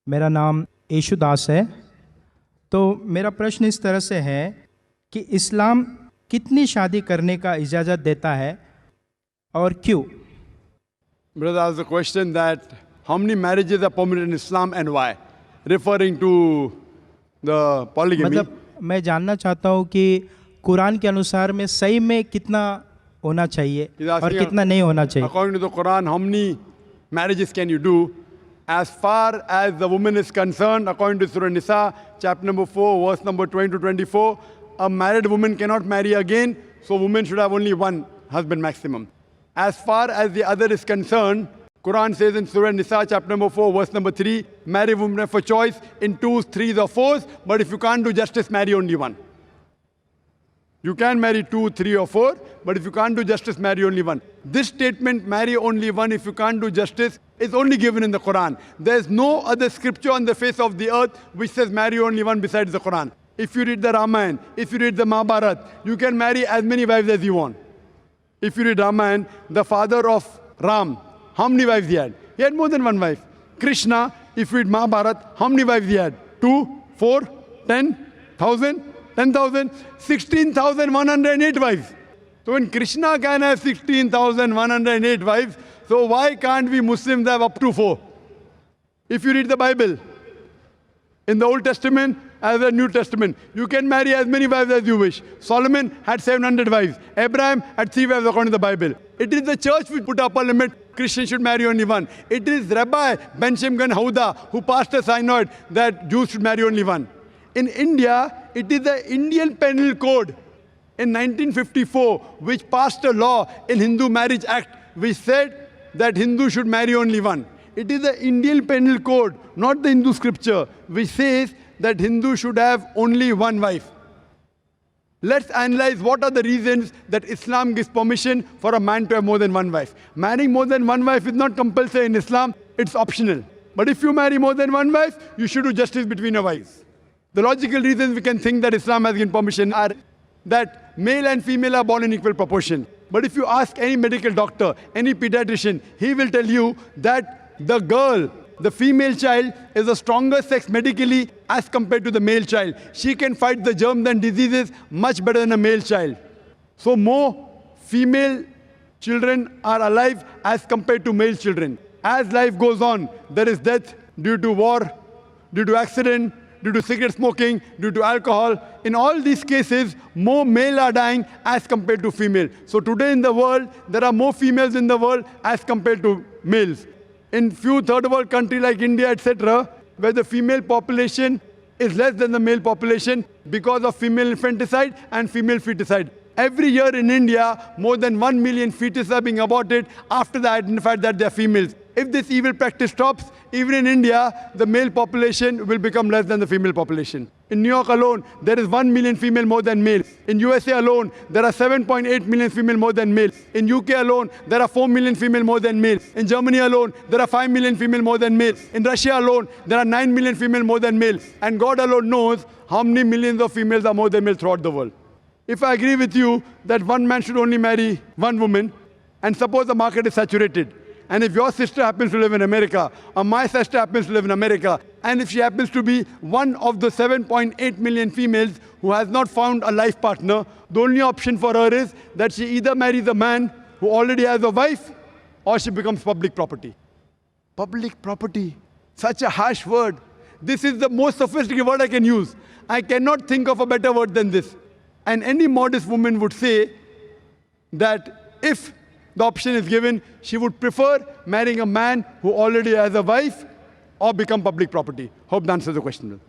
मेरा नाम येशुदास है। तो मेरा प्रश्न इस तरह से है कि इस्लाम कितनी शादी करने का इजाज़त देता है और क्यों? Brother asked the question that how many marriages are permitted in Islam and why? Referring to the polygamy. मतलब मैं जानना चाहता हूँ कि कुरान के अनुसार में सही में कितना होना चाहिए और कितना नहीं होना चाहिए। According to the Quran, how many marriages can you do? As far as the woman is concerned, according to Surah Nisa, chapter number 4, verse number 20 to 24, a married woman cannot marry again, so women should have only one husband maximum. As far as the other is concerned, Quran says in Surah Nisa, chapter number 4, verse number 3, marry women for choice in 2s, 3s or 4s, but if you can't do justice, marry only one. You can marry 2, 3 or 4, but if you can't do justice, marry only one. This statement, marry only one if you can't do justice, is only given in the Quran. There is no other scripture on the face of the earth which says marry only one besides the Quran. If you read the Ramayana, if you read the Mahabharata, you can marry as many wives as you want. If you read Ramayana, the father of Ram, how many wives he had? He had more than one wife. Krishna, if you read Mahabharata, how many wives he had? 2, 4, 10, 1,000? 10,000, 16,108 wives. So when Krishna can have 16,108 wives, so why can't we Muslims have up to 4? If you read the Bible, in the Old Testament as the New Testament, you can marry as many wives as you wish. Solomon had 700 wives. Abraham had 3 wives according to the Bible. It is the church which put up a limit. Christians should marry only one. It is Rabbi Ben Shimgan Houda who passed a synod that Jews should marry only one. In India, it is the Indian Penal Code in 1954 which passed a law in Hindu Marriage Act which said that Hindu should marry only one. It is the Indian Penal Code, not the Hindu scripture, which says that Hindu should have only one wife. Let's analyze what are the reasons that Islam gives permission for a man to have more than one wife. Marrying more than one wife is not compulsory in Islam, it's optional. But if you marry more than one wife, you should do justice between your wives. The logical reasons we can think that Islam has given permission are that male and female are born in equal proportion. But if you ask any medical doctor, any pediatrician, he will tell you that the girl, the female child, is a stronger sex medically as compared to the male child. She can fight the germs and diseases much better than a male child. So more female children are alive as compared to male children. As life goes on, there is death due to war, due to accident, due to cigarette smoking, due to alcohol. In all these cases, more male are dying as compared to female. So today in the world, there are more females in the world as compared to males. In few third world countries like India, etc., where the female population is less than the male population because of female infanticide and female feticide. Every year in India, more than 1 million fetuses are being aborted after they identified that they are females. If this evil practice stops, even in India, the male population will become less than the female population. In New York alone, there is 1 million female more than males. In USA alone, there are 7.8 million female more than males. In UK alone, there are 4 million female more than males. In Germany alone, there are 5 million female more than males. In Russia alone, there are 9 million female more than males. And God alone knows how many millions of females are more than males throughout the world. If I agree with you that one man should only marry one woman, and suppose the market is saturated, and if your sister happens to live in America, or my sister happens to live in America, and if she happens to be one of the 7.8 million females who has not found a life partner, the only option for her is that she either marries a man who already has a wife, or she becomes public property. Public property, such a harsh word. This is the most sophisticated word I can use. I cannot think of a better word than this. And any modest woman would say that if the option is given, she would prefer marrying a man who already has a wife or become public property. Hope that answers the question.